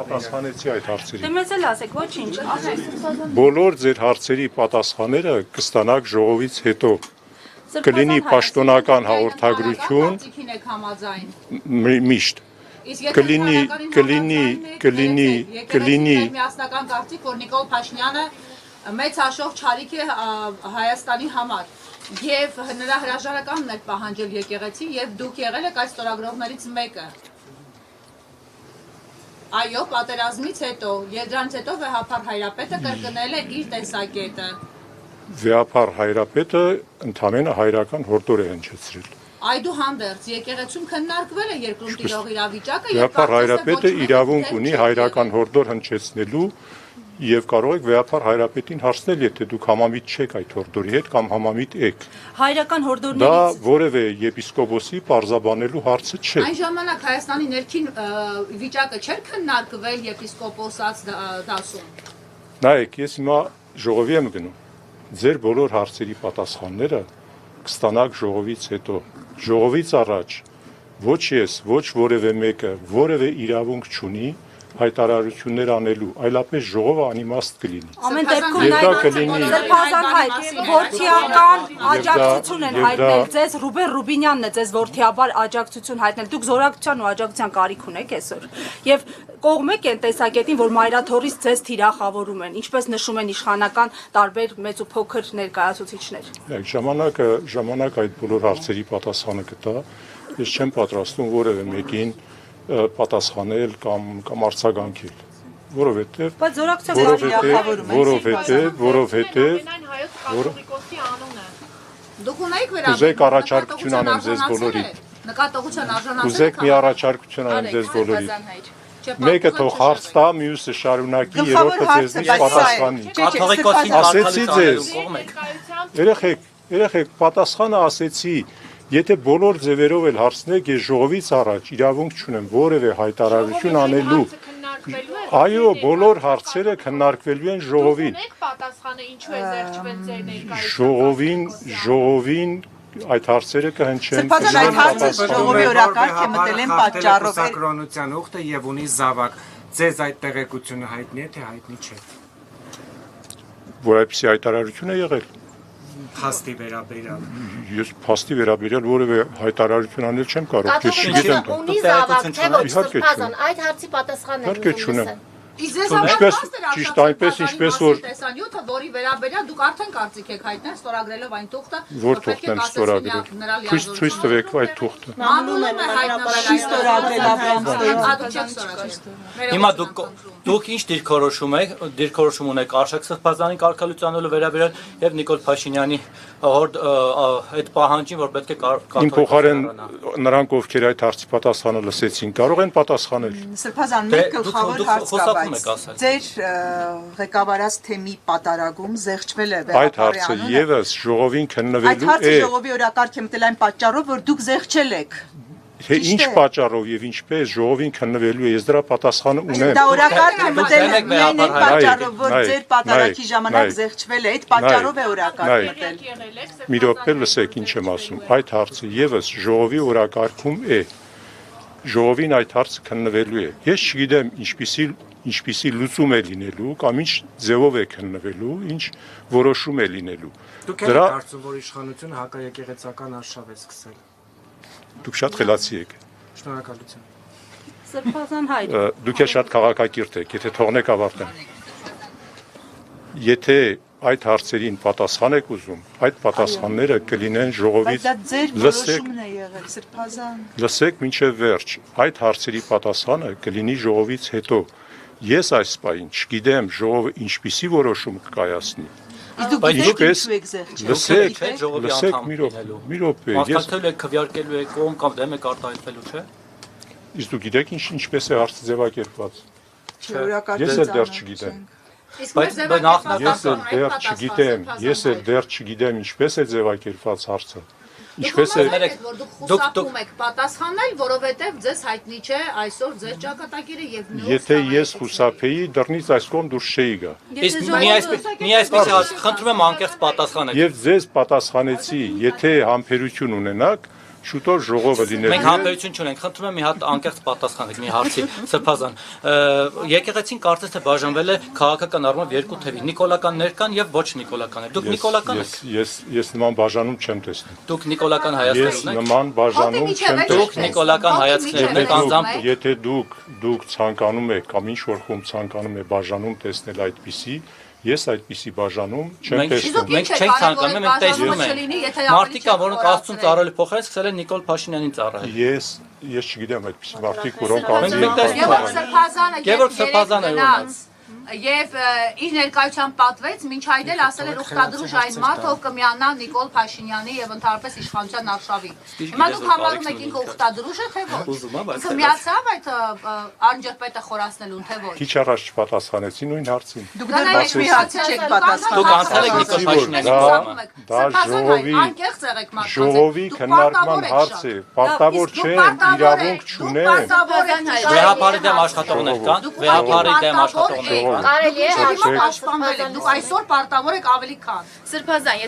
Պատասխանեցի այդ հարցերին։ Դե մեզ էլ ասեք, ոչինչ։ Բոլոր ձեր հարցերի պատասխանները կստանաք ժողովից հետո։ Կլինի պաշտոնական հաղորդագրություն միշտ։ Կլինի միասնական կարծիք, որ Նիկոլ Փաշինյանը մեծ հաշով չարիք է Հայաստանի համար եւ նրա հրաժարականն է պահանջել եկեղեցի եւ դուք եղել եք այս ստորագրողներից մեկը։ Այո, պատերազմից հետո, դրանից հետո Վեհափար Հայրապետը կրկնել է իր տեսակետը։ Վեհափար Հայրապետը ընդամենը հայրական հորդոր է հնչեցրել։ Այդուհանդերձ եկեղեցում քննարկվել է երկրում տիրող իրավիճակը եւ Վեհափար Հայրապետը իրավունք ունի հայրական հորդոր հնչեցնելու եւ կարող եք Վեհափար Հայրապետին հարցնել, եթե դուք համամիտ չեք այդ հորդորի հետ կամ համամիտ եք։ Հայրական Դա հորդորներից որևէ եպիսկոպոսի պարզաբանելու հարցը չէ։ Այն ժամանակ Հայաստանի ներքին վիճակը չէր քննարկվել եպիսկոպոսած դասում։ Նայեք, ես հիմա ժողովի եմ գնում։ Ձեր բոլոր հարցերի պատասխանները կստանաք ժողովից հետո։ Ժողովից առաջ ոչ ես, ոչ որևէ մեկը որևէ իրավունք չունի հայտարարություններ անելու, այլապես ժողովը անիմաստ կլինի։ ամեն դեպքում Եվ դա կլինի Սրբազան հայր, որդիական աջակցություն են հայտնել ձեզ, Ռուբեն Ռուբինյանն է ձեզ որդիաբար աջակցություն հայտնել, դուք զորակցության ու աջակցության կարիք ունեք այսօր, եւ կողմ եք են տեսակետին, որ մայրաթորից ձեզ թիրախավորում են, ինչպես նշում են իշխանական տարբեր մեծ ու փոքր ներկայացուցիչներ։ Ժամանակ այդ բոլոր հարցերի պատասխանը կտա, ես չեմ պատրաստում որևէ մեկին պատասխանել կամ արձագանքել, որովհետև Դուք ունեիք Ուզեք առաջարկություն անեմ ձեզ բոլորիդ։ Նկատողության արժանացել Ուզեք մի առաջարկություն անեմ ձեզ բոլորիդ։ Մեկը թող հարց տա, մյուսը շարունակի, երրորդը ձեզնից պատասխանի։ Ասեցի ձեզ։ Երեխեք, պատասխանը ասեցի։ Եթե բոլոր ձևերով էլ հարցնեք, ես ժողովից առաջ իրավունք չունեմ որևէ հայտարարություն անելու։ Այո, բոլոր հարցերը քննարկվելու են ժողովին։ Ժողովին այդ հարցերը կհնչեն։ Ժողովի օրակարգ է մտել են պատճառով։ Սակրոնության ուխտը եւ ունի զավակ։ Ձեզ այդ տեղեկությունը հայտնի է, թե հայտնի չէ։ Որ այդպիսի հայտարարություն է եղել։ Փաստի վերաբերյալ։ Ես փաստի վերաբերյալ որևէ հայտարարություն անել չեմ կարող։ Ես չգիտեմ։ Ունի զավակ, թե ոչ Սրբազան, այդ հարցի պատասխանն է։ Իհարկե չունեմ։ Ինչպես ճիշտ այնպես ինչպես որ տեսանյութը, որի վերաբերյալ դուք արդեն կարծիք եք հայտնել ստորագրելով այն թուղթը, որ թուղթն եմ ստորագրել։ Ցույց տվեք այդ թուղթը։ Մամուլում է հայտնել Հիմա դուք ինչ դիրքորոշում ունեք Արշակ Սրբազանի կարգալուծանելու վերաբերյալ եւ Նիկոլ Փաշինյանի այդ պահանջին, որ պետք է Իմ փոխարեն նրանք ովքեր այդ հարցի պատասխանը լսեցին, կարող են պատասխանել։ Սրբազան, մեկ գլխավոր հարց կա, բայց ձեր ղեկավարած թեմի պատարագում զեղչվել է Այդ հարցը եւս ժողովին քննվելու Այդ հարցը ժողովի օրակարգ է մտել այն պատճառով, որ դուք զեղչել եք։ Թե ինչ պատճառով եւ ինչպես ժողովին քննվելու է, ես դրա պատասխանը ունեմ։ Դա օրակարգ է մտել միայն այն պատճառով, որ ձեր պատարագի ժամանակ զեղչվել է, այդ պատճառով է օրակարգ մտել։ Մի րոպե լսեք ինչ եմ ասում։ Այդ հարցը եւս ժողովի օրակարգում է։ Ժողովին այդ հարցը քննվելու է։ Ես չգիտեմ ինչպիսի լուծում է լինելու կամ ինչ ձևով է քննվելու, ինչ որոշում է լինելու։ Դուք եք կարծում, որ իշխանությունը հակաեկեղեցական արշավ է սկսել։ Դուք շատ խելացի եք։ Շնորհակալություն։ Սրբազան հայր։ Դուք էլ շատ քաղաքակիրթ եք, եթե թողնեք ավարտեմ։ Եթե այդ հարցերին պատասխան եք ուզում, այդ պատասխանները կլինեն ժողովից։ Լսեք մինչև վերջ։ Այդ հարցերի պատասխանը կլինի ժողովից հետո։ Ես այս պահին չգիտեմ ժողովը ինչպիսի որոշում կկայացնի։ Լսեք մի րոպե։ Մասնակցելու եք, քվեարկելու եք, կողմ կամ դեմ եք արտահայտվելու, չէ՞։ Իսկ դուք գիտեք ինչպես է հարցը ձևակերպված։ Ես էլ դեռ չգիտեմ։ Ես էլ դեռ չգիտեմ ինչպես է ձևակերպված հարցը։ Ինչպես է դուք խուսափում եք պատասխանել, որովհետև ձեզ հայտնի չէ այսօր ձեր ճակատագիրը եւ նույն Եթե ես խուսափեի, դռնից այս կողմ դուրս չէի գա։ Իսկ մի այսպես խնդրում եմ անկեղծ պատասխանեք։ Եվ ձեզ պատասխանեցի, եթե համբերություն ունենաք, շուտով ժողովը լինելու Մենք համբերություն չունենք, խնդրում եմ մի հատ անկեղծ պատասխանեք մի հարցի, Սրբազան։ Եկեղեցին կարծես թե բաժանվել է քաղաքական առումով երկու թևի՝ նիկոլականներ կան եւ ոչ նիկոլականներ։ Դուք նիկոլական եք։ Ես նման բաժանում չեմ տեսնում։ Դուք նիկոլական հայացքներ Ես ունեք։ նման բաժանում չեմ Դուք տեսնում։ նիկոլական հայացքներ ունեք անձամբ։ Եթե դուք ցանկանում եք կամ ինչ որ խումբ ցանկանում է բաժանում տեսնել այդպիսի, ես այդպիսի բաժանում չեմ տեսնում։ Մենք չենք ցանկանում, մենք տեսնում ենք։ Մարդիկ կան, որոնք Աստծուն ծառայել փոխել, սկսել են Նիկոլ Փաշինյանին ծառայել։ Ես չգիտեմ այդպիսի մարդիկ, որոնք Գևորգ Սրբազանը Եվ իր ներկայությամբ պատվեց, մինչ այդ էլ ասել էր ուխտադրուժ այն մարդը, ով կմիանա Նիկոլ Փաշինյանի եւ ընդհանրապես իշխանության արշավի։ Հիմա դուք համարում եք ինքը ուխտադրուժ է, թե ոչ։ Ինքը միացավ այդ անջրպետը խորացնելուն, թե ոչ։ Քիչ առաջ չպատասխանեցի նույն հարցին։ Դուք դեռ մի հատ չեք պատասխանել։ Դուք անցել եք Նիկոլ Փաշինյանի Դա ժողովի քննարկման հարց է, պարտավոր չէ, իրավունք չունեն։ Վեհապարի դեմ աշխատողներ կան, վեհապարի դեմ աշխատողներ կան։ Կարելի է պաշտպանվել եք, դուք այսօր պարտավոր եք ավելի քան։ Սրբազան,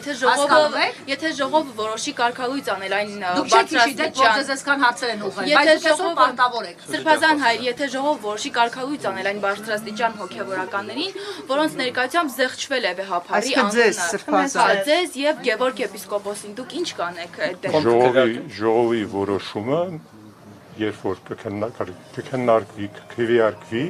եթե ժողովը որոշի կարգալույծ անել այն Դուք չեք հիշի, որ ձեզ այսքան հարցեր են ուղղել, բայց դուք այսօր պարտավոր եք։ Սրբազան հայր, եթե ժողովը որոշի կարգալույծ անել այն բարձրաստիճան հոգևորականներին, որոնց ներկայությամբ զեղչվել է վեհապարի անունը, ձեզ եւ Գևորգ եպիսկոպոսին, դուք ինչ կանեք այդ դեպքում։ Ժողովի որոշումը, երբ որ կքննարկվի, քվեարկվի,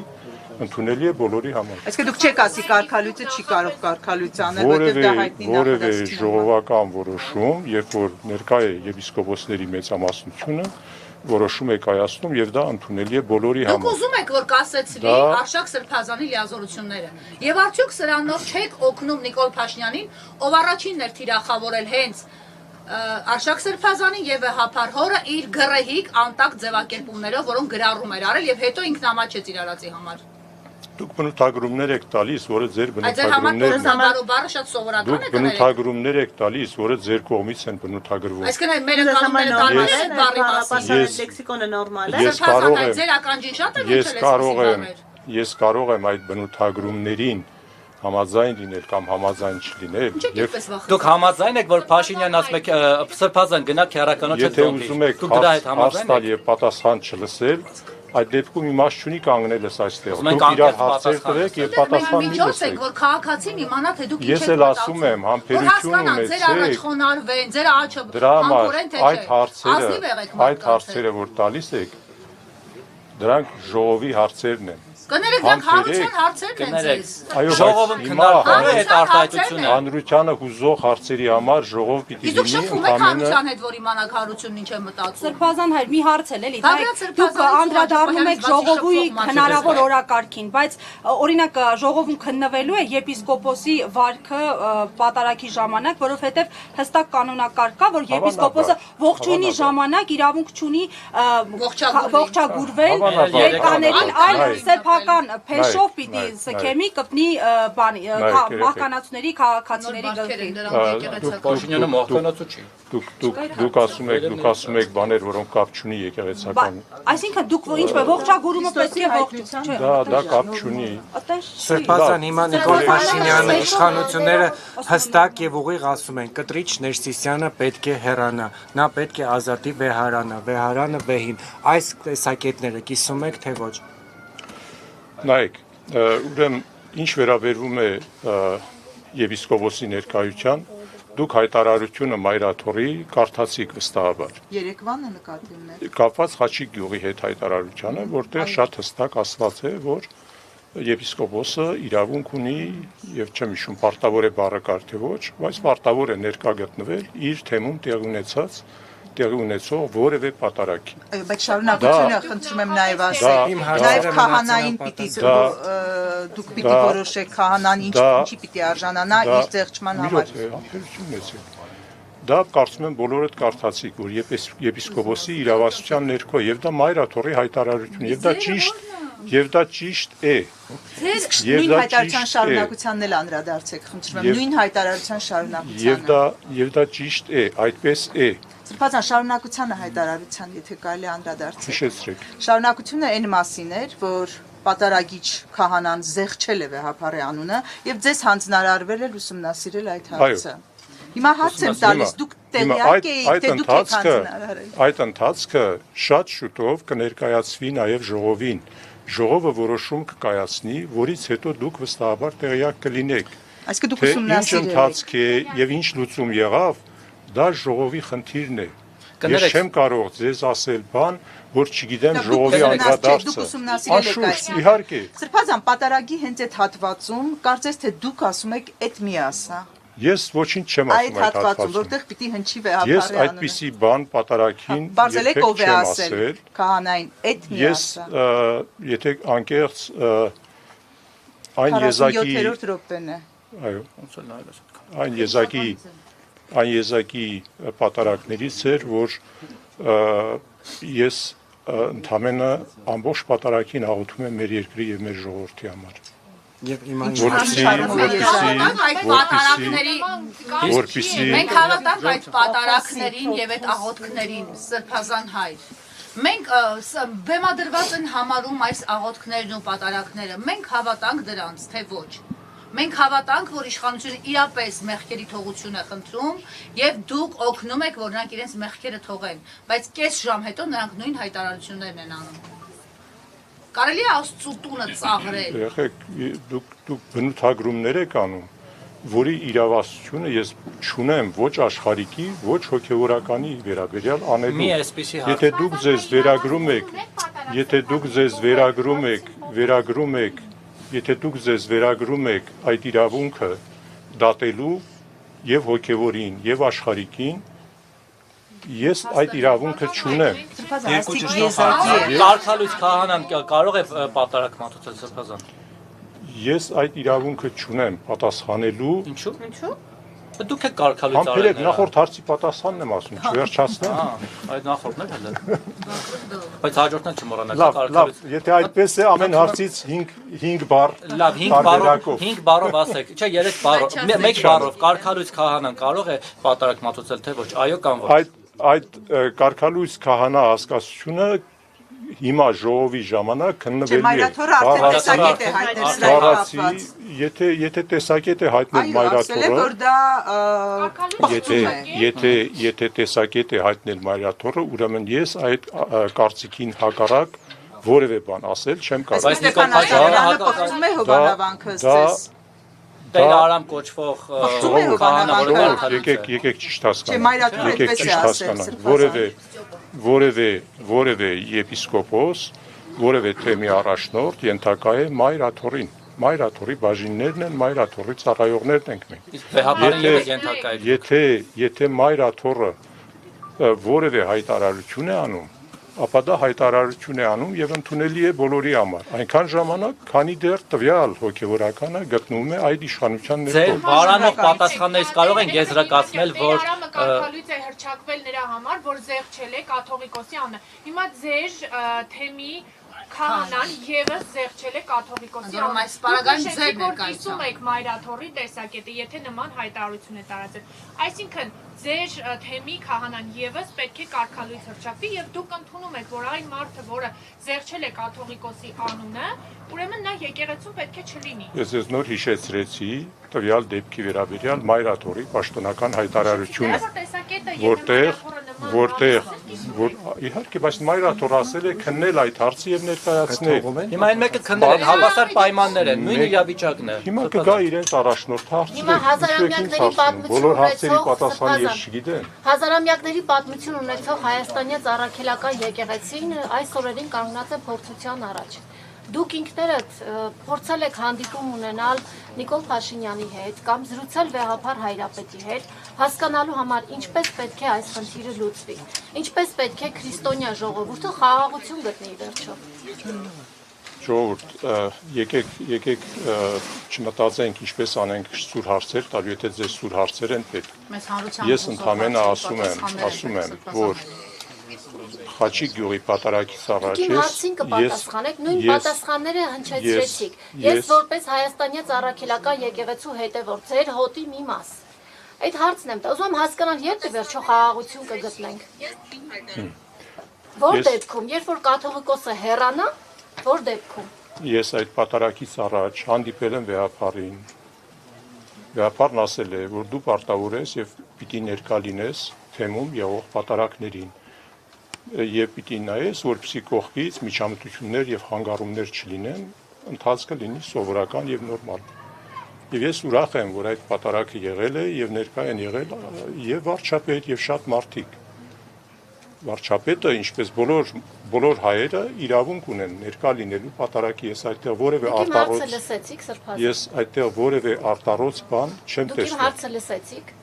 ընդունելի է բոլորի համար։ Այսինքն դուք չեք ասի կարգալույծը չի կարող կարգալույծ անել, որովհետև դա հայտնի որևէ ժողովական որոշում, երբ որ ներկա է եպիսկոպոսների մեծամասնությունը, որոշում է կայացնում եւ դա ընդունելի է բոլորի համար։ Դուք ուզում եք որ կասեցվի Արշակ Սրբազանի լիազորությունները։ Եվ արդյոք սրանով չեք օգնում Նիկոլ Փաշինյանին, ով առաջինն էր թիրախավորել հենց Արշակ Սրբազանին եւ Վեհապար հորը իր գրեհիկ անտակ ձևակերպումներով, որոնք գրառում էր արել եւ հետո ինքն ամաչեց իր արածի համար։ Դուք բնութագրումներ եք տալիս, որը ձեր Այդ ձեր համար բնութագրումներն տորսաբարու բառը շատ սովորական Դուք է։ բնութագրումներ եք տալիս, որը ձեր կողմից են բնութագրվում։ Այսինքն մեր կանոնները տալիս են բառի մասին։ լեքսիկոնը նորմալ է։ Ես կարող եմ ձեր ականջին շատ է ոնց Ես կարող եմ այդ բնութագրումներին համաձայն լինել կամ համաձայն չլինել եւ Դուք համաձայն եք, որ Փաշինյանն ասում եք Սրբազան գնա քերականոջը եթե ուզում եք հաստալ եւ պատասխան չլսել, այդ դեպքում իմաստ չունի կանգնելս այստեղ։ Դուք իրար հարցեր տվեք եւ պատասխան մի լսեք։ Որ քաղաքացին իմանա թե դուք Ես էլ ասում եմ, համբերություն ունեցեք։ Խոնարհվեն, ձեր աչը Դրա համար այդ հարցերը, որ տալիս եք, դրանք ժողովի հարցերն են։ Կներեք, դրանք հարության հարցերն են ձեզ։ Այո, ժողովը քննարկում է այդ արտահայտությունը։ Հանրությանը հուզող հարցերի համար ժողով պիտի Իսկ դուք լինի շփվում եք հանրության հետ, որ իմանաք հարությունն ինչ է մտածում։ Սրբազան հայր մի հարց էլ էլի, դուք անդրադառնում եք ժողովի հնարավոր օրակարգին, բայց օրինակ ժողովում քննվելու է եպիսկոպոսի վարքը պատարագի ժամանակ, որովհետև հստակ կանոնակարգ կա, որ եպիսկոպոսը ողջույնի ժամանակ իրավունք չունի ողջագուրվել երկաներին, այլ սեփական փեշով պիտի սքեմի կպնի մահկանացուների քաղաքացիների գլխին։ Փաշինյանը մահկանացու չի։ Դուք ասում եք բաներ, որոնք կապ չունի եկեղեցական։ Այսինքն դուք ինչ է ողջագուրումը պետք է ողջություն։ Դա կապ չունի։ Սրբազան հիմա Նիկոլ Փաշինյանը իշխանությունները հստակ եւ ուղիղ ասում են կտրիչ Ներսիսյանը պետք է հեռանա, նա պետք է ազատի Վեհարանը, Վեհարանը Վեհին։ Այս տեսակետները կիսում եք թե ոչ։ Նայեք, ուրեմն ինչ վերաբերվում է եպիսկոպոսի ներկայության, դուք հայտարարությունը մայրաթորի կարդացիք վստահաբար։ Երեկվանը նկատի ունեք։ Կապված Խաչիկ գյուղի հետ հայտարարությանը, որտեղ շատ հստակ ասված է, որ եպիսկոպոսը իրավունք ունի եւ չեմ հիշում պարտավոր է բառը կար թե ոչ, բայց պարտավոր է ներկա գտնվել իր թեմում տեղի ունեցող որևէ պատարագի։ Այո, բայց շարունակությունը խնդրում եմ նաև ասել։ Նաև քահանային պիտի դուք պիտի որոշեք քահանան ինչի պիտի արժանանա իր ձեղչման համար։ Դա կարծում եմ բոլորդ կարդացիք, որ եպիսկոպոսի իրավասության ներքո եւ դա մայրաթորի հայտարարություն եւ դա ճիշտ է։ Նույն հայտարարության շարունակությանն էլ անդրադարձեք, խնդրում եմ, նույն հայտարարության շարունակությանը։ Եվ դա ճիշտ է, այդպես է։ Սրբազան շարունակությանը հայտարարության, եթե կարելի անդրադարձեք։ Հիշեցրեք։ Շարունակությունը այն մասին էր, որ պատարագիչ քահանան զեղչել է Վեհապարի անունը եւ ձեզ հանձնարարվել է ուսումնասիրել այդ հարցը։ Հիմա հարց եմ տալիս, դուք տեղյակ եք, թե դուք եք հանձնարարել։ Այդ ընթացքը շատ շուտով կներկայացվի նաև ժողովին։ Ժողովը որոշում կկայացնի, որից հետո դուք վստահաբար տեղյակ կլինեք։ Այսինքն դուք Թե ինչ ուսումնասիրել եք։ ընթացք է եւ ինչ լուծում եղավ, դա ժողովի խնդիրն է։ Ես Կներեք, չեմ կարող ձեզ ասել բան, որ չգիտեմ Դուք ժողովի ուսումնասիրել անդրադարձը։ դուք ուսումնասիրել եք Անշուշտ, այս։ իհարկե։ Սրբազան պատարագի հենց այդ հատվածում կարծես թե դուք ասում եք այդ մի ասա։ Ես ոչինչ չեմ Այդ ասում այդ հատվածում, հատվածում։ որտեղ պիտի հնչի Ես վեհապարի այդպիսի բան պատարագին Բարձրեք ով է չեմ ասել քահանային այդ մի Ես ասա։ եթե անկեղծ այն եզակի 47-րդ րոպեն է։ այո ոնց էլ նայել ես այդքան։ այն եզակի պատարագներից էր, որ ես ընդամենը ամբողջ պատարագին աղոթում եմ մեր երկրի եւ մեր ժողովրդի համար։ Եվ իմ Որպեսզի Մենք հավատանք այդ պատարակներին եւ այդ աղոթքներին, Սրբազան հայր։ Մենք բեմադրված են համարում այս աղոթքներն ու պատարակները։ Մենք հավատանք դրանց, թե ոչ։ Մենք հավատանք, որ իշխանությունը իրապես մեղքերի թողություն է խնդրում եւ դուք օգնում եք, որ նրանք իրենց մեղքերը թողեն, բայց կես ժամ հետո նրանք նույն հայտարարություններն են անում։ Կարելի է Աստծո տունը ծաղրել։ եղեք դուք բնութագրումներ եք անում, որի իրավասությունը ես չունեմ ոչ աշխարհիկի, ոչ հոգեվորականի վերաբերյալ անելու։ Մի այսպիսի հարց։ Եթե դուք ձեզ վերագրում եք, եթե դուք ձեզ վերագրում եք այդ իրավունքը դատելու եւ հոգեվորին եւ աշխարհիկին, ես այդ իրավունքը չունեմ։ Կարգալույց քահանան կարող է պատարակ մատուցել Սրբազան։ Ես այդ իրավունքը չունեմ պատասխանելու։ Ինչու՞։ Դուք եք կարգալույց արել։ Համբերեք նախորդ հարցի պատասխանն եմ ասում, չվերջացնեմ։ Այդ նախորդն է հələ։ Բայց հաջորդն չմոռանաք Լավ, եթե այդպես է ամեն հարցից 5 բառ։ Լավ, 5 բառով ասեք։ Չէ, 3 բառով, 1 բառով կարգալույց քահանան կարող է պատարակ մատուցել, թե ոչ, այո կամ ոչ։ Այդ կարգալույց քահանա հասկացությունը հիմա ժողովի ժամանակ քննվելու է։ Մայրաթորը արդեն տեսակետ է հայտնել սրա կապված։ Եթե տեսակետ է հայտնել մայրաթորը, եթե տեսակետ է հայտնել մայրաթորը, ուրեմն ես այդ կարծիքին հակառակ որևէ բան ասել չեմ կարող։ Բայց Նիկոլ Փաշինյանը փոխում է հովանավանքը ձեզ։ Տեր Արամ կոչվող քահանա, որը կարգալույց է։ Եկեք ճիշտ Չէ, մայրաթորը այդպես է ասել հասկանանք։ Որևէ եպիսկոպոս, որևէ թեմի առաջնորդ ենթակա է մայրաթորին։ Մայրաթորի բաժիններն են, մայրաթորի ծառայողներն ենք մենք։ Իսկ վեհապարին ևս ենթակա է։ Եթե մայրաթորը որևէ հայտարարություն է անում, ապա դա հայտարարություն է անում եւ ընդունելի է բոլորի համար։ Այնքան ժամանակ, քանի դեռ տվյալ հոգեվորականը գտնվում է այդ իշխանության Ձեր ներքո։ վարանող պատասխաններից կարող են եզրակացնել, որ Արամը կարգալույց է հրճակվել նրա համար, որ զեղչել է կաթողիկոսի անունը։ Հիմա ձեր թեմի քահանան եւս զեղչել է կաթողիկոսի Ուրեմն այս պարագայում ձեր ներկայացում ներկայությամբ եք մայրաթորի տեսակետը, եթե նման հայտարարություն է տարածել։ Այսինքն ձեր թեմի քահանան եւս պետք է կարգալույց հրճակվի եւ դուք ընդունում եք, որ այն մարդը, որը զեղչել է կաթողիկոսի անունը, ուրեմն նա եկեղեցում պետք է չլինի։ Ես նոր հիշեցրեցի տվյալ դեպքի վերաբերյալ մայրաթորի պաշտոնական հայտարարությունը, իհարկե, բայց մայրաթորը ասել է քննել այդ հարցը եւ ներկայացնել։ հիմա այն մեկը քննել են, հավասար պայմաններ են, նույն իրավիճակն է։ Հիմա կգա իրենց առաջնորդ հարցը։ Հիմա հազարամյակների պատմություն բոլոր հարցերի ունեցող պատասխանը ես չգիտեմ։ Հազարամյակների պատմություն ունեցող Հայաստանյաց առաքելական եկեղեցին այս օրերին կանգնած է փորձության առաջ։ Դուք ինքներդ փորձել եք հանդիպում ունենալ Նիկոլ Փաշինյանի հետ կամ զրուցել վեհապար Հայրապետի հետ, հասկանալու համար ինչպես պետք է այս խնդիրը լուծվի, ինչպես պետք է քրիստոնյա ժողովուրդը խաղաղություն գտնի վերջով։ Ժողովուրդ, եկեք չմտածենք ինչպես անենք սուր հարցեր տալու, եթե ձեզ սուր հարցեր են պետք։ Ես ընդամենը ասում եմ, որ Խաչիկ գյուղի պատարակից առաջ Իմ հարցին կպատասխանեք, նույն պատասխանները հնչեցրեցիք։ Ես որպես հայաստանյաց առաքելական եկեղեցու հետևորդ, ձեր հոտի մի մաս։ Այդ հարցն եմ տա, ուզում եմ հասկանալ, երբ է վերջո խաղաղություն կգտնենք։ Որ դեպքում, երբ որ կաթողիկոսը հեռանա, որ դեպքում։ Ես այդ պատարակից առաջ հանդիպել եմ վեհապարին, Գաղափարն ասել է, որ դու պարտավոր ես եւ պիտի ներկա լինես թեմում եղող պատարակներին եւ պիտի նայես, որպեսզի կողքից միջամտություններ եւ հանգարումներ չլինեն, ընթացքը լինի սովորական եւ նորմալ։ Եվ ես ուրախ եմ, որ այդ պատարակը եղել է եւ ներկա են եղել եւ վարչապետ եւ շատ մարդիկ։ Վարչապետը, ինչպես բոլոր հայերը իրավունք ունեն ներկա լինելու պատարակի, ես այդտեղ որևէ արտառոց լսեցիք Սրբազան։ Ես այդտեղ որևէ արտառոց բան չեմ Դուք իմ տեսնում։ հարցը լսեցիք։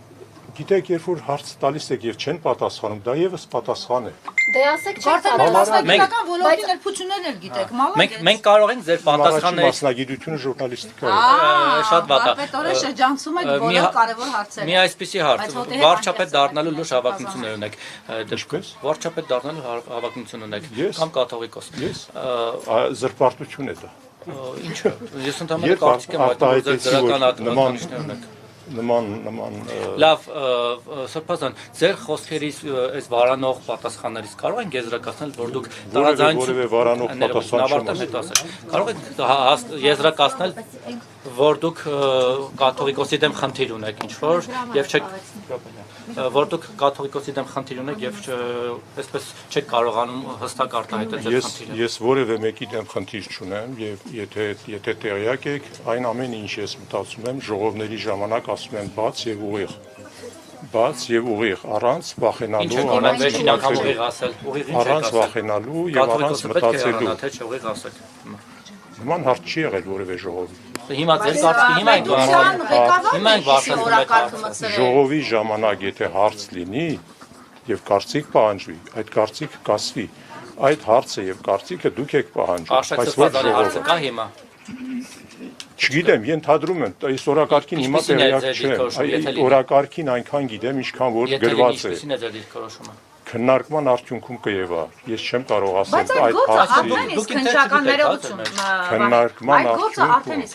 Գիտեք, երբ որ հարց տալիս եք եւ չեն պատասխանում, դա եւս պատասխան է։ Դե ասեք չեք Մասնագիտական ոլորտի ներփություններն էլ գիտեք, մալա։ Մենք կարող ենք ձեր պատասխանները Մասնագիտությունը ժուրնալիստիկա է։ շատ վատ է։ Պետորը շրջանցում եք բոլոր կարևոր հարցերը։ Մի այսպիսի հարց, վարչապետ դառնալու լուրջ հավակնություն ունեք։ Ինչպես։ Վարչապետ դառնալու հավակնություն ունեք կամ կաթողիկոս։ Ես զրպարտություն է դա։ Ինչը։ Ես ընդհանրապես կարծիք եմ այդ ձեր դրական ատկանիշներ ունեք։ Նման Լավ, Սրբազան, ձեր խոսքերից այս վարանող պատասխաններից կարող են եզրակացնել, որ դուք որևէ վարանող պատասխան չեմ կարող եք եզրակացնել, որ դուք կաթողիկոսի դեմ խնդիր ունեք ինչ-որ եւ չեք որ դուք կաթողիկոսի դեմ խնդիր ունեք եւ այսպես չեք կարողանում հստակ արտահայտել ձեր խնդիրը։ Ես որևէ մեկի դեմ խնդիր չունեմ եւ եթե տեղյակ եք, այն ամենը ինչ ես մտածում եմ, ժողովների ժամանակ ասում են բաց եւ ուղիղ, առանց վախենալու, առանց վախենալու եւ առանց մտածելու։ Նման հարց չի եղել որևէ ժողովի։ Հիմա ձեր կարծիքի հիմա ենք ժողովի ժամանակ եթե հարց լինի եւ կարծիք պահանջվի, այդ կարծիքը կասվի։ Այդ հարցը եւ կարծիքը դուք եք պահանջում, բայց ոչ ժողովը կա հիմա։ Չգիտեմ, ենթադրում եմ, այս օրակարգին հիմա տեղյակ չեմ։ Օրակարգին այնքան գիտեմ, ինչքան որ գրված է։ Ինչին է ձեր դիրքորոշումը։ Քննարկման արդյունքում կևա։ Ես չեմ կարող ասել այդ գործը արդեն իսկ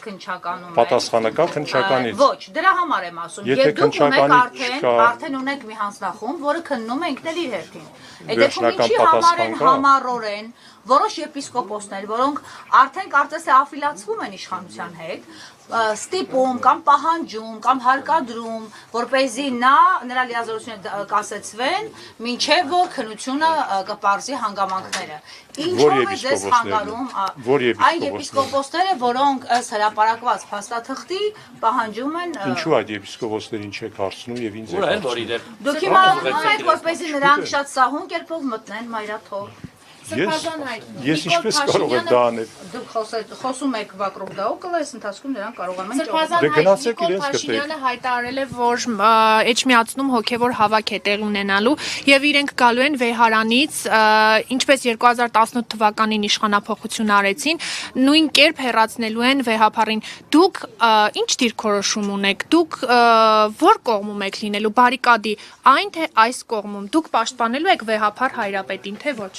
քննչականում է։ Պատասխանը կա քննչականից։ Ոչ, դրա համար եմ ասում։ Եվ դուք ունեք արդեն ունեք մի հանձնախումբ, որը քննում է ինքն էլ իր հերթին։ Այդ դեպքում ինչի համար են համառորեն որոշ եպիսկոպոսներ, որոնք արդեն կարծես թե աֆիլացվում են իշխանության հետ, ստիպում կամ պահանջում կամ հարկադրում, որպեսզի նրա լիազորությունը կասեցվեն, մինչև որ քննությունը կպարզի հանգամանքները։ Ինչով է ձեզ հանգարում այն եպիսկոպոսները, որոնք ըստ հրապարակված փաստաթղթի պահանջում են։ Ինչու այդ եպիսկոպոսներին չեք հարցնում եւ ինձ եք հարցնում։ Դուք իմանում եք, որպեսզի նրանք շատ սահուն կերպով մտնեն մայրաթող։ Ես ինչպես կարող եմ դա անել։ Դուք խոսում եք վակրով դաուկլը, այս ընթացքում նրանք կարողանում են ճողոպել։ Փաշինյանը հայտարարել է, որ Էջմիածնում հոգևոր հավաք է տեղի ունենալու եւ իրենք գալու են Վեհարանից, ինչպես 2018 թվականին իշխանափոխություն արեցին, նույն կերպ հեռացնելու են Վեհապարին։ Դուք ինչ դիրքորոշում ունեք։ Դուք որ կողմում եք լինելու, բարիկադի այն թե այս կողմում։ Դուք պաշտպանելու եք Վեհապար Հայրապետին, թե ոչ։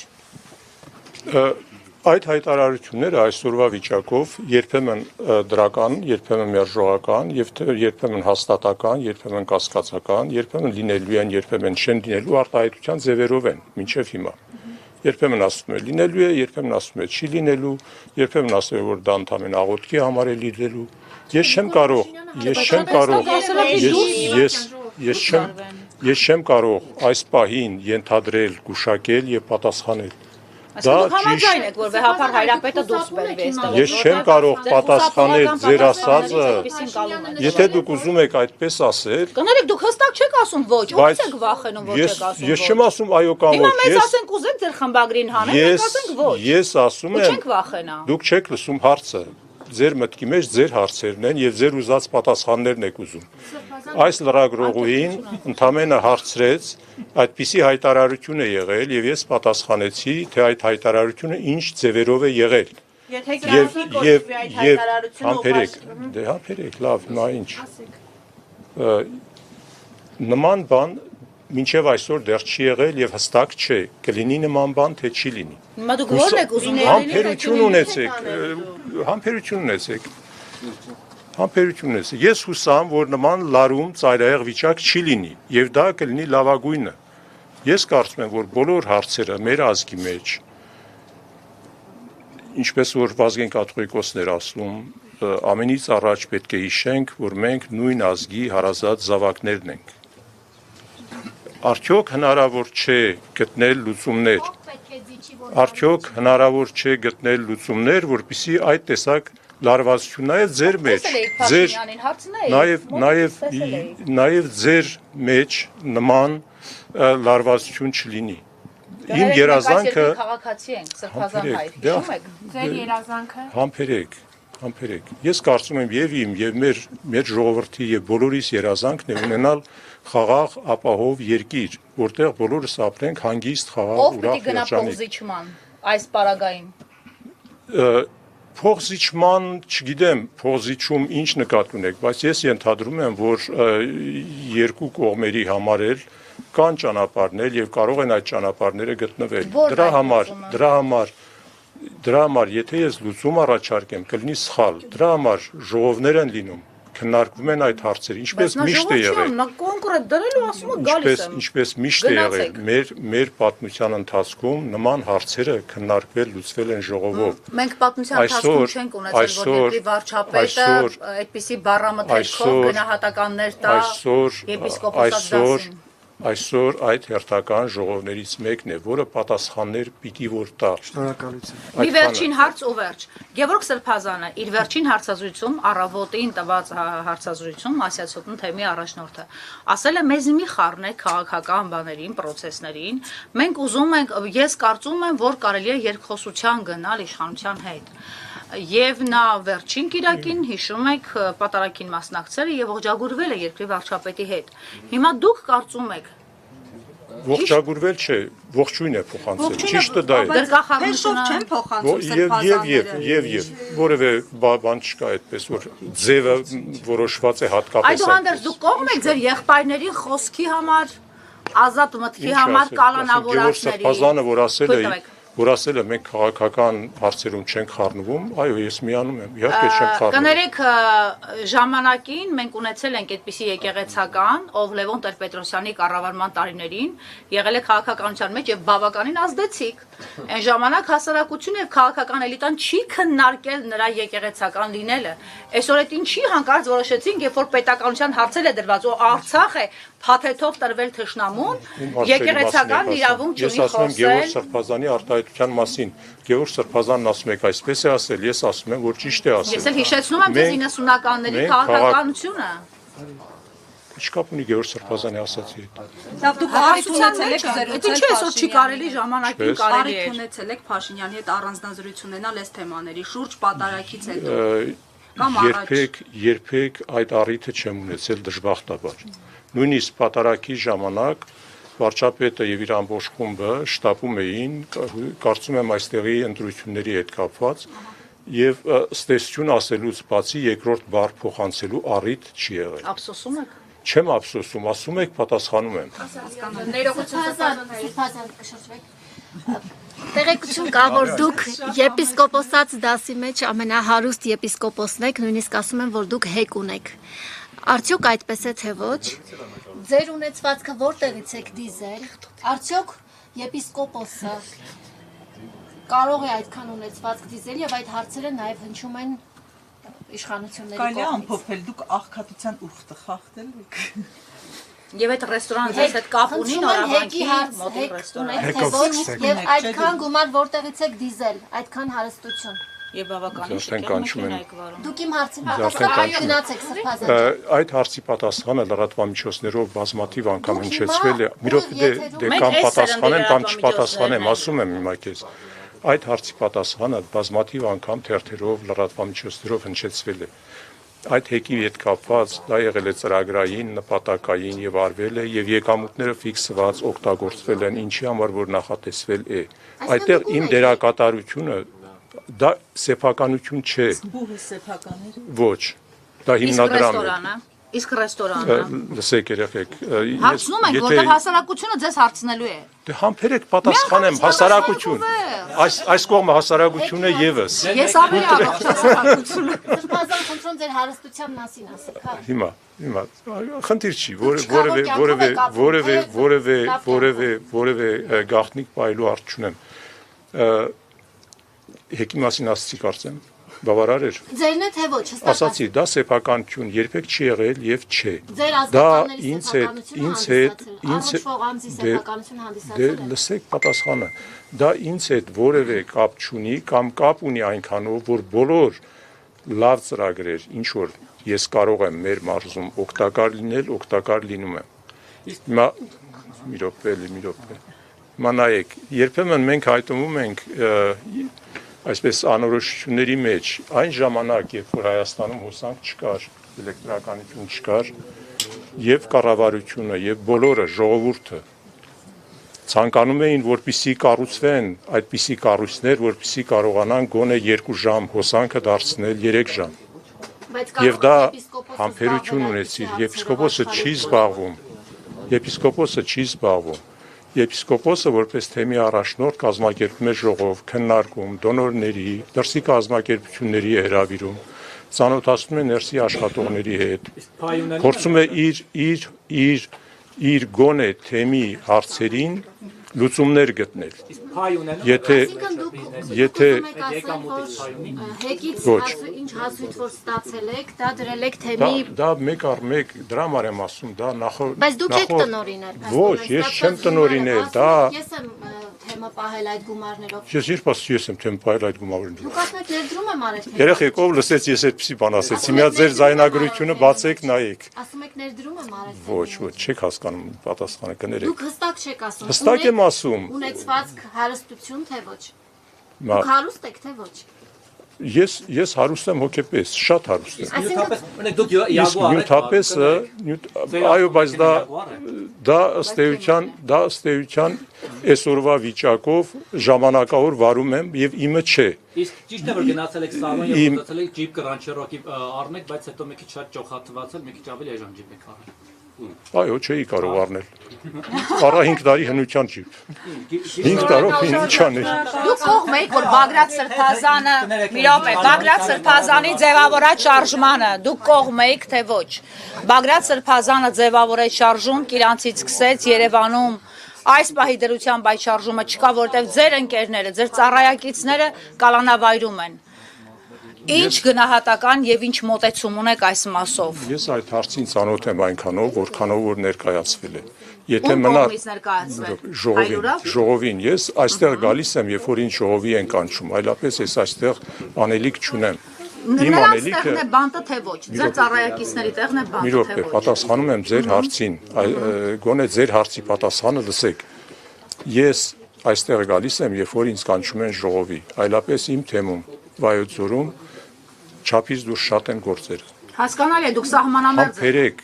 Այդ հայտարարությունները այսօրվա վիճակով երբեմն դրական, երբեմն մերժողական, երբեմն հաստատական, երբեմն կասկածական, երբեմն լինելու են, երբեմն չեն լինելու արտահայտության ձևերով են մինչև հիմա։ Երբեմն ասում է լինելու է, երբեմն ասում է չի լինելու, երբեմն ասում է որ դա ընդհանրապես աղոթքի համար է լինելու։ Ես չեմ կարող այս պահին ենթադրել, գուշակել եւ պատասխանել։ Դուք համաձայն եք, որ Վեհապար Հայրապետը դուրս բերվի այստեղ։ Ես չեմ կարող պատասխանել ձեր ասածը։ Եթե դուք ուզում եք այդպես ասել, կներեք դուք հստակ չեք ասում ոչ, ո՞նց եք վախենում որ չեք ասում ոչ։ Ես չեմ ասում այո կամ ոչ։ Հիմա մեզ ասենք ուզենք ձեր խմբագրին հանենք, մենք ասենք ոչ։ Ես ասում եմ, չենք վախենա։ Դուք չեք լսում հարցը։ Ձեր մտքի մեջ ձեր հարցերն են եւ ձեր ուզած պատասխաններն եք ուզում։ Այս լրագրողուհին ընդամենը հարցրեց, այդպիսի հայտարարություն է եղել եւ ես պատասխանեցի, թե այդ հայտարարությունը ինչ ձևերով է եղել։ Եվ համբերեք, լավ, նա ինչ։ Նման բան մինչև այսօր դեռ չի եղել եւ հստակ չէ, կլինի նման բան, թե չի լինի։ Հիմա դուք ո՞րն եք ուզում։ Համբերություն ունեցեք։ Ես հուսամ, որ նման լարում ծայրահեղ վիճակ չի լինի եւ դա կլինի լավագույնը։ Ես կարծում եմ, որ բոլոր հարցերը մեր ազգի մեջ, ինչպես որ Վազգեն կաթողիկոսներ ասում, ամենից առաջ պետք է հիշենք, որ մենք նույն ազգի հարազատ զավակներն ենք։ Արդյոք հնարավոր չէ գտնել լուծումներ։ Արդյոք հնարավոր չէ գտնել լուծումներ, որպեսզի այդ տեսակ լարվածությունները ձեր մեջ, նաև ձեր մեջ նման լարվածություն չլինի։ Իմ երազանքը քաղաքացի ենք, սրբազան հայ, հիշում եք։ Ձեր երազանքը։ Համբերեք։ Ես կարծում եմ եւ իմ եւ մեր ժողովրդի եւ բոլորիս երազանքն է ունենալ խաղաղ ապահով երկիր, որտեղ բոլորս ապրենք հանգիստ խաղաղ Ով ուրախ պիտի գնա փոխզիջման այս պարագային։ Փոխզիջման, չգիտեմ, փոխզիջում ինչ նկատի ունեք, բայց ես ենթադրում եմ, որ երկու կողմերի համար էլ կան ճանապարհներ եւ կարող են այդ ճանապարհները գտնվել։ Դրա համար, եթե ես լուծում առաջարկեմ, կլինի սխալ։ Դրա համար ժողովներ են լինում, քննարկվում են այդ հարցերը, ինչպես միշտ է եղել։ Կոնկրետ դրելու ասում եմ գալիս եմ։ Ինչպես միշտ է եղել, մեր պատմության ընթացքում նման հարցերը քննարկվել, լուծվել են ժողովով։ Մենք պատմության ընթացքում չենք ունեցել, որ երկրի վարչապետը այդպիսի բառամթերքով գնահատականներ տա եպիսկոպոսած դասին։ Այսօր այդ հերթական ժողովներից մեկն է, որը պատասխաններ պիտի որ տա։ Շնորհակալություն։ Մի վերջին հարց ու վերջ։ Գևորգ Սրբազանը իր վերջին հարցազրույցում առավոտին տված հարցազրույցում Ասիացիոտնի թեմի առաջնորդը ասել է մեզ մի խառնեք քաղաքական բաներին, process-ներին։ Մենք ուզում ենք, ես կարծում եմ, որ կարելի է երկխոսության գնալ իշխանության հետ։ Եվ նա վերջին կիրակին հիշում եք պատարագին մասնակցել եւ ողջագուրվել է երկրի վարչապետի հետ։ Հիմա դուք կարծում եք Ողջագուրվել չէ, ողջույն է փոխանցել։ Ճիշտը դա է։ Դրկախառնությունը չեն փոխանցում սրբազանները։ Եվ որևէ բան չկա այդպես, որ ձևը որոշված է հատկապես։ Այդուհանդերձ դուք կողմ եք ձեր եղբայրների խոսքի համար, ազատ մտքի համար կալանավորածների։ Սրբազանը, որ ասել է մենք քաղաքական հարցերում չենք խառնվում, այո, ես միանում եմ, իհարկե չեմ խառնվում։ Կներեք, ժամանակին մենք ունեցել ենք այդպիսի եկեղեցական, ով Լևոն Տեր-Պետրոսյանի կառավարման տարիներին եղել է քաղաքականության մեջ եւ բավականին ազդեցիկ։ Այն ժամանակ հասարակությունը եւ քաղաքական էլիտան չի քննարկել նրա եկեղեցական լինելը։ Այսօր այդ ինչի հանկարծ որոշեցինք, երբ որ պետականության հարցեր է դրված, ու Արցախ է փաթեթով տրվել թշնամուն, եկեղեցական իրավունք չունի խոսել։ Ես ասում եմ Գևորգ Սրբազանի արտահայտության մասին։ Գևորգ Սրբազանն ասում եք այսպես է ասել, ես ասում եմ, որ ճիշտ է ասել։ Ես էլ հիշեցնում եմ ձեզ 90-ականների քաղաքականությունը։ Ինչ կապ ունի Գևորգ Սրբազանի ասացի հետ։ Լավ, դուք առիթ ունեցել եք Ինչի՞ այսօր չի կարելի ժամանակին կարելի առիթ է։ ունեցել եք Փաշինյանի հետ առանձնազրույց ունենալ այս թեմաների շուրջ պատարագից հետո։ Կամ Երբեք այդ առիթը չեմ ունեցել դժբախտաբար։ Նույնիսկ պատարագի ժամանակ վարչապետը եւ իր ամբողջ խումբը շտապում էին, կարծում եմ այստեղի ընտրությունների հետ կապված, եւ ստեսություն ասելուց բացի երկրորդ բառ փոխանցելու առիթ չի եղել։ Ափսոսում եք։ Չեմ ափսոսում, ասում եք, պատասխանում եմ։ Տեղեկություն կա, որ դուք եպիսկոպոսած դասի մեջ ամենահարուստ եպիսկոպոսն եք, նույնիսկ ասում են, որ դուք հեկ ունեք։ Արդյոք այդպես է թե ոչ։ Ձեր ունեցվածքը որտեղից եք դիզել։ Արդյոք եպիսկոպոսը կարող է այդքան ունեցվածք դիզել եւ այդ հարցերը նաեւ հնչում են իշխանությունների կողմից։ Կարելի է ամփոփել, դուք աղքատության ուխտը խախտել եք։ Եվ այդ ռեստորանը ձեզ հետ կապ ունի նորավանքի մոդել ռեստորան։ Եւ այդքան գումար որտեղից եք դիզել, այդքան հարստություն։ Եվ բավականին շքեղ մեքենա եք վարում։ Դուք իմ հարցին պատասխան գնացեք Սրբազան։ Այդ հարցի պատասխանը լրատվամիջոցներով բազմաթիվ անգամ հնչեցվել է։ Մի րոպե դե կամ պատասխանեմ կամ չպատասխանեմ, ասում եմ հիմա քեզ։ Այդ հարցի պատասխանը բազմաթիվ անգամ թերթերով լրատվամիջոցներով հնչեցվել է։ Այդ հեկի հետ կապված դա եղել է ծրագրային, նպատակային եւ արվել է եւ եկամուտները ֆիքսված օգտագործվել են, ինչի համար որ նախատեսվել է։ Այդտեղ իմ դերակատարությունը դա սեփականություն չէ։ Բուհը սեփական էր։ Ոչ։ Դա հիմնադրամ է։ Իսկ ռեստորանը։ Լսեք երեխեք, Հարցնում ենք, որտեղ հասարակությունը ձեզ հարցնելու է։ Դե համբերեք պատասխանեմ, հասարակություն։ Այս կողմը հասարակություն է եւս։ Ես ավելի առողջ հասարակությունը։ Սրբազան խնդրում ձեր հարստության մասին ասեք, հա։ Հիմա խնդիր չի, որևէ գաղտնիք պայելու հարց չունեմ։ Հեկի մասին ասացի կարծեմ։ Բավարար էր։ Ձերն է թե ոչ, հստակ Ասացի, դա սեփականություն երբեք չի եղել եւ չէ։ Ձեր Դա ազգականների ինձ հետ առողջ անձի սեփականություն դե հանդիսացել է։ լսեք պատասխանը։ Դա ինձ հետ որևէ կապ չունի կամ կապ ունի այնքանով, որ բոլոր լավ ծրագրեր, ինչ որ ես կարող եմ մեր մարզում օգտակար լինել, օգտակար լինում եմ։ Հիմա մի րոպե։ Հիմա նայեք, երբեմն մենք հայտնում ենք այսպես անորոշությունների մեջ այն ժամանակ, երբ որ Հայաստանում հոսանք չկար, էլեկտրականություն չկար, եւ կառավարությունը, եւ բոլորը ժողովուրդը ցանկանում էին, որպիսի կառուցվեն այդպիսի կառույցներ, որպիսի կարողանան գոնե 2 ժամ հոսանքը դարձնել 3 ժամ։ Եվ դա համբերություն ունեցիր, եպիսկոպոսը չի զբաղվում։ Եպիսկոպոսը որպես թեմի առաջնորդ կազմակերպում է ժողով, քննարկում, դոնորների, դրսի կազմակերպությունների է հրավիրում, ծանոթացնում է ներսի աշխատողների հետ, փորձում է իր գոնե թեմի հարցերին լուծումներ գտնել։ Եթե հեկից Ոչ։ ինչ հասույթ որ ստացել եք, դա դրել եք թեմի, դա մեկ առ մեկ դրա համար եմ ասում, դա բայց դուք եք տնօրինել։ Ոչ, ես չեմ տնօրինել, դա Ես եմ թեմը պահել այդ գումարներով։ ես երբ ասում եմ թեմ փայլ այդ գումարները։ Դուք ասում եք ներդրում եմ արել։ Երեխեք ով լսեց ես այդպեսի բան ասեցի, մի հատ ձեր զայնագրությունը բացեք, նայեք։ Ասում եք ներդրում եմ արել։ Ոչ, չեք հասկանում պատասխանը կներեք։ Դուք հստակ չեք ասում։ Հստակ եմ ասում։ Ունեցվածք հարստություն թե ոչ։ Մա- Դուք հարուստ եք թե ոչ։ Ես հարուստ եմ հոգեպես, շատ հարուստ եմ։ Դուք Իսկ նյութապեսը, այո, բայց դա ըստ էության այսօրվա վիճակով ժամանակավոր վարում եմ եւ իմը չէ։ Իսկ ճիշտ է որ գնացել եք սալոն եւ մտածել եք ջիպ կրանչերոկի առնեք, բայց հետո մի քիչ շատ ճոխաթվածել, մի քիչ ավելի էժան ջիպ եք առել։ Այո, չէի կարող առնել։ Առա 5 տարի հնության ջիպ։ 5 տարով հնության էր։ Դուք կողմ եք, որ Բագրատ Սրբազանը, մի րոպե, Բագրատ Սրբազանի ձևավորած շարժմանը, դուք կողմ եք, թե ոչ։ Բագրատ Սրբազանը ձևավորեց շարժում, Կիրանցից սկսեց Երևանում այս պահի դրությամբ այդ շարժումը չկա, որտեղ ձեր ընկերները, ձեր ծառայակիցները կալանավայրում են։ Ինչ գնահատական եւ ինչ մոտեցում ունեք այս մասով։ Ես այդ հարցին ծանոթ եմ այնքանով, որքանով որ ներկայացվել է։ Եթե Ում մնա կողմից ներկայացվել։ ժողովին, ես այստեղ գալիս եմ, երբ որ ինչ ժողովի են կանչում, այլապես ես այստեղ անելիք չունեմ։ Իմ Նրանց անելիքը տեղն է բանտը թե ոչ։ Ձեր ծառայակիցների տեղն է մի բանտը թե րոպե, ոչ։ պատասխանում եմ ձեր հարցին, գոնե ձեր հարցի պատասխանը լսեք։ Ես այստեղ գալիս եմ, երբ որ ինձ կանչում են ժողովի, այլապես իմ թեմում Վայոց ձորում չափից դուրս շատ են գործերը։ Հասկանալի է, դուք սահմանամերձ եք։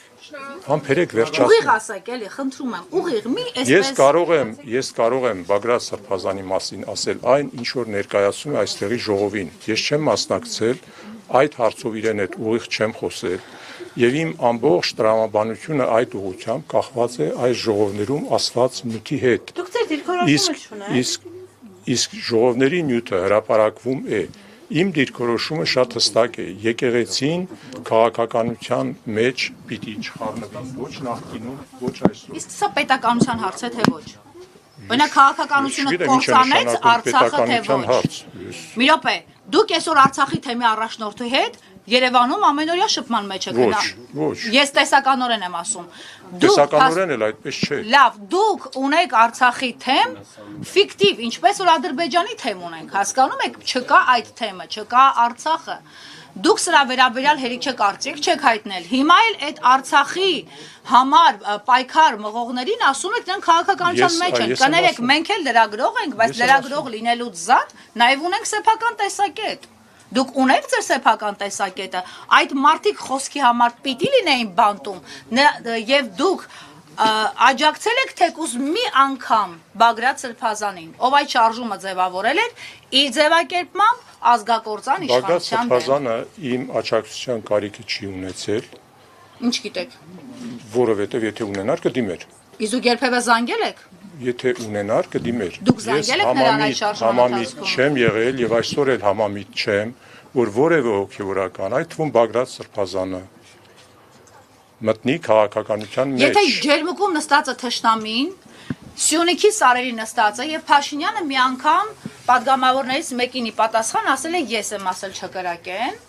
Համբերեք Ուղիղ վերջացնեմ։ ասեք, էլի, խնդրում եմ, ուղիղ, մի Ես այսպես կարող եմ Բագրատ Սրբազանի մասին ասել այն, ինչ որ ներկայացում է այստեղի ժողովին։ Ես չեմ մասնակցել այդ հարցով իրեն հետ ուղիղ չեմ խոսել եւ իմ ամբողջ տրամաբանությունը այդ ուղղությամբ կախված է այս ժողովներում ասված նյութի հետ։ Դուք ձեր դիրքորոշումը չունեք։ Իսկ ժողովների նյութը հրապարակվում է։ Իմ դիրքորոշումը շատ հստակ է։ Եկեղեցին քաղաքականության մեջ պիտի չխառնվի ոչ նախկինում, ոչ այսօր։ Իսկ սա պետականության հարց է թե ոչ։ Օրինակ քաղաքականությունը կործանեց Արցախը թե ոչ։ Մի րոպե, դուք այսօր Արցախի թեմի առաջնորդի հետ Երևանում ամենօրյա շփման մեջ եք գնա։ Ոչ։ Ես տեսականորեն եմ ասում։ Տեսականորեն էլ այդպես չէ։ Լավ, դուք ունեք Արցախի թեմ, ֆիկտիվ, ինչպես որ Ադրբեջանի թեմ ունենք, հասկանում եք, չկա այդ թեմը, չկա Արցախը։ Դուք սրա վերաբերյալ հերիք կարծիք չեք հայտնել։ Հիմա էլ այդ Արցախի համար պայքար մղողներին ասում եք, նրանք քաղաքականության մեջ են։ Կներեք, մենք էլ լրագրող ենք, բայց լրագրող լինելուց զատ նաև ունենք սեփական տեսակետ։ Դուք ունեք ձեր սեփական տեսակետը, այդ մարդիկ խոսքի համար պիտի լինեին բանտում, եւ դուք աջակցել եք թեկուզ մի անգամ Բագրատ Սրբազանին, ով այդ շարժումը ձևավորել էր իր ձևակերպմամբ ազգակործան Բագրատ իշխանության դեմ։ Սրբազանը իմ աջակցության կարիքը չի ունեցել, Ինչ գիտեք։ որովհետև եթե ունենար կդիմեր։ Իսկ դուք երբևէ զանգել եք։ Եթե ունենար կդիմեր։ Դուք զանգել եք նրան այդ շարժման համամիտ ընթացքում։ չեմ եղել եւ այսօր էլ համամիտ չեմ, որ որևէ հոգեվորական, այդ թվում Բագրատ Սրբազանը մտնի քաղաքականության մեջ։ Եթե ջերմուկում նստածը թշնամին Սյունիքի սարերի նստած է եւ Փաշինյանը մի անգամ падգամավորներից մեկինի պատասխան ասել է ես եմ ասել չկրակեն,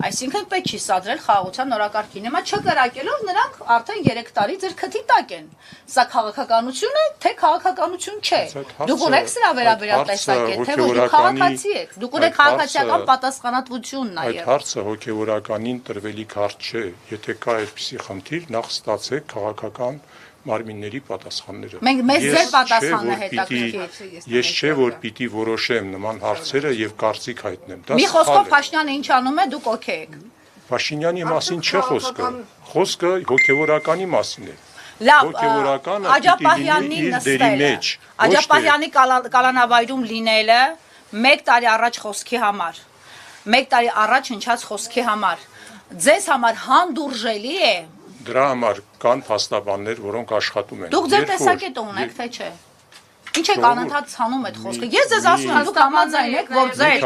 այսինքն պետք չի սադրել խաղաղության նորակարգին։ Հիմա չկրակելով նրանք արդեն 3 տարի ձեր քթի տակ են։ Սա քաղաքականություն է, թե քաղաքականություն չէ։ Դուք ունեք սրա վերաբերյալ տեսակետ, թե ոչ դուք քաղաքացի եք։ Դուք ունեք քաղաքացիական պատասխանատվություն նաեւ։ Այդ հարցը հոգեվորականին տրվելիք հարց չէ։ Եթե կա այդպիսի խնդիր, նախ ստացեք քաղաքական մարմինների պատասխանները։ Մենք մեզ ձեր պատասխանն է հետաքրքիր։ Ես չէ որ պիտի որոշեմ նման հարցերը եւ կարծիք հայտնեմ։ Մի խոսքով Փաշինյանը ինչ անում է, դուք օքեյ եք։ Փաշինյանի մասին չէ խոսքը։ Խոսքը հոգեվորականի մասին է։ Լավ, հոգեվորականը Աջապահյանի նստելը, Աջապահյանի կալանավայրում լինելը 1 տարի առաջ խոսքի համար, 1 տարի առաջ հնչած խոսքի համար, ձեզ համար հանդուրժելի է։ Դրա համար կան փաստաբաններ, որոնք աշխատում են։ Դուք ձեր տեսակետը ունեք, թե չէ։ Ինչ եք անընդհատ ցանում այդ խոսքը։ Ես ձեզ ասում եմ, դուք համաձայն եք, որ ձեր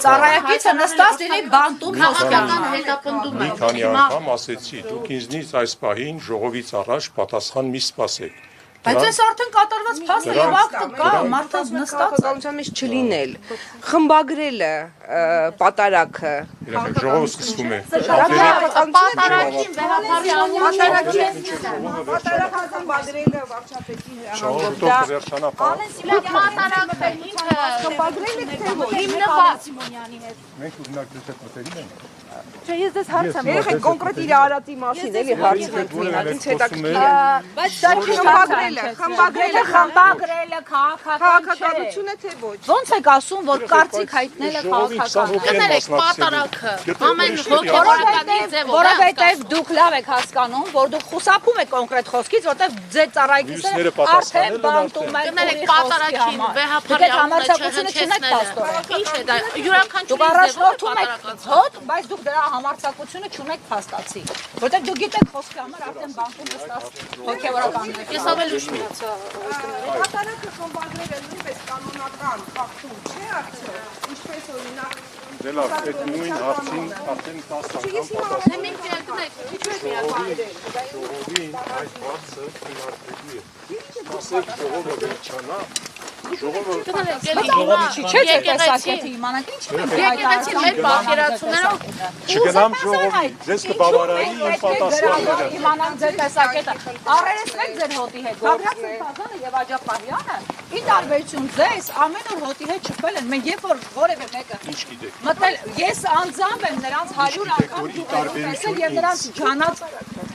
ծառայակիցը նստած լինի բանտում խոսքական հետապնդում է։ Մի քանի անգամ ասեցի, դուք ինձնից այս պահին ժողովից առաջ պատասխան մի սպասեք։ Բայց այս արդեն կատարված փաստ է եւ ակտը կա, մարդը նստած է։ Կողմության մեջ չլինել, խմբագրելը պատարակը։ Իրական ժողովը սկսվում է։ Պատարագին վերապարի Պատարակը խմբագրելը վարչապետի Ժողովը կվերջանա պահ։ պատարակը ինքը խմբագրելը թե ոչ։ հիմնված Մենք ուղնակ դες հետ մտերիմ ենք։ Չէ, ես դες հարց եմ, երեք կոնկրետ իր արածի մասին էլի հարցն եք մենակ, ինձ հետաքրքիր է։ Բայց դա խմբագրելը քաղաքականություն է թե ոչ։ Ոնց եք ասում, որ կարծիք հայտնելը քաղաքական է։ կներեք պատարակը ամեն հոգեվորականի ձևով, Որովհետև դուք լավ եք հասկանում, որ դուք խուսափում եք կոնկրետ խոսքից, որտեղ ձեր ծառայակիցները արդեն բանտում են։ կներեք պատարակին վեհապարի համարձակությունը չունեք փաստորեն։ Ինչ է դա յուրաքանչյուրի Դուք առաջնորդում եք հոտ, բայց դուք դրա համարձակությունը չունեք փաստացի, որտեղ դուք գիտեք խոսքի համար արդեն բանտում նստած հոգեվորականներ։ Ես ավելի ուշ մի Պատարակը խմբագրելը նույնպես կանոնական ֆակտում չէ արդյոք, ինչպես օրինակ Դե լավ, այդ նույն հարցին արդեն 10 անգամ մենք միացնենք ժողովին այս հարցը քննարկվելու է։ Ասեք ժողովը վերջանա, ժողովը Չէ՞ չէ տեսակետը իմանանք ինչ է։ եկեղեցի մեր պատկերացումներով չգնամ ժողովի, ձեզ կբավարարի իմ պատասխանները։ Իմանանք ձեր տեսակետը։ Առերեսվեք ձեր հոտի հետ։ Բաղրատ Սրբազանը եւ Աջապահյանը ի տարբերություն ձեզ ամեն օր հոտի հետ շփվել են։ Մենք երբ որ որևէ մեկը Ինչ գիտեք։ մտել, ես անձամբ եմ նրանց 100 անգամ տեսել եւ նրանց ջանած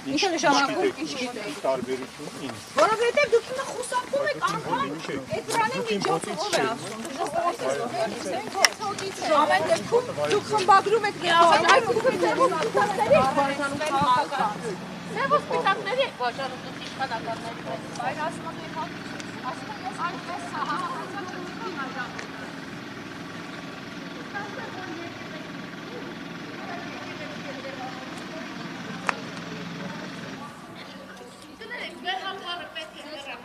ինչը նշանակում ինչ գիտեք։ Տարբերություն ինչ։ Որովհետեւ դուք հիմա խուսափում եք անգամ էկրանի միջոցով ով է ասում։ Ամեն դեպքում դուք խմբագրում եք սպիտակների եք վաճառում դուք իշխանականների։ Բայց ասում եմ, այսպես